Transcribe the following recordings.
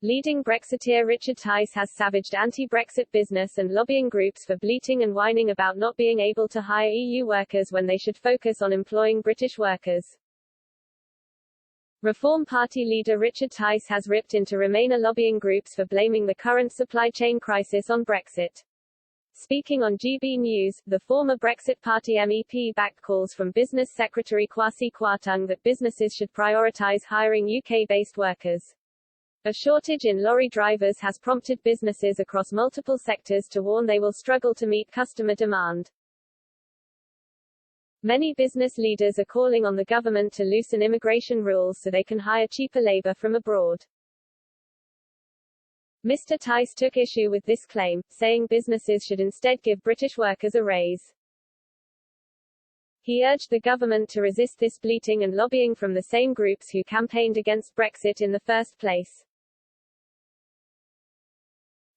Leading Brexiteer Richard Tice has savaged anti-Brexit business and lobbying groups for bleating and whining about not being able to hire EU workers when they should focus on employing British workers. Reform Party leader Richard Tice has ripped into Remainer lobbying groups for blaming the current supply chain crisis on Brexit. Speaking on GB News, the former Brexit Party MEP backed calls from Business Secretary Kwasi Kwarteng that businesses should prioritise hiring UK-based workers. A shortage in lorry drivers has prompted businesses across multiple sectors to warn they will struggle to meet customer demand. Many business leaders are calling on the government to loosen immigration rules so they can hire cheaper labour from abroad. Mr. Tice took issue with this claim, saying businesses should instead give British workers a raise. He urged the government to resist this bleating and lobbying from the same groups who campaigned against Brexit in the first place.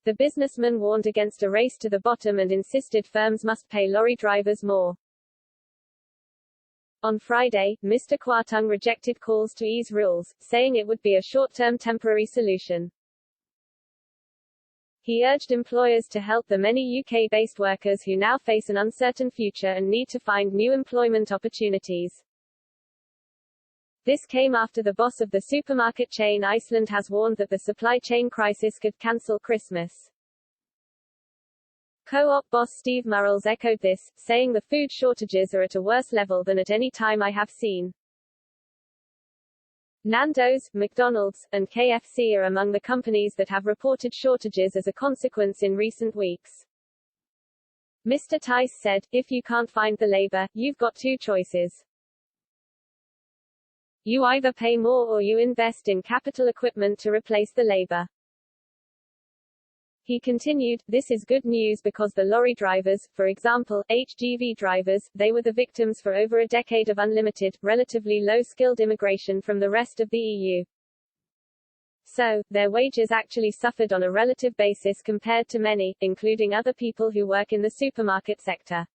The businessman warned against a race to the bottom and insisted firms must pay lorry drivers more. On Friday, Mr. Kwarteng rejected calls to ease rules, saying it would be a short-term temporary solution. He urged employers to help the many UK-based workers who now face an uncertain future and need to find new employment opportunities. This came after the boss of the supermarket chain Iceland has warned that the supply chain crisis could cancel Christmas. Co-op boss Steve Murrells echoed this, saying the food shortages are at a worse level than at any time I have seen. Nando's, McDonald's, and KFC are among the companies that have reported shortages as a consequence in recent weeks. Mr. Tice said, if you can't find the labor, you've got two choices. You either pay more or you invest in capital equipment to replace the labor. He continued, this is good news because the lorry drivers, for example, HGV drivers, they were the victims for over a decade of unlimited, relatively low-skilled immigration from the rest of the EU. So, their wages actually suffered on a relative basis compared to many, including other people who work in the supermarket sector.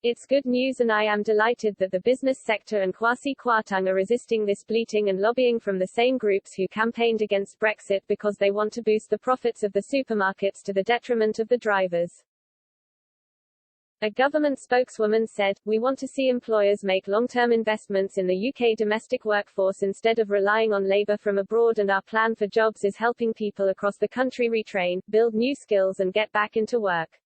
It's good news and I am delighted that the business sector and Kwasi Kwarteng are resisting this bleating and lobbying from the same groups who campaigned against Brexit because they want to boost the profits of the supermarkets to the detriment of the drivers. A government spokeswoman said, we want to see employers make long-term investments in the UK domestic workforce instead of relying on labour from abroad, and our plan for jobs is helping people across the country retrain, build new skills and get back into work.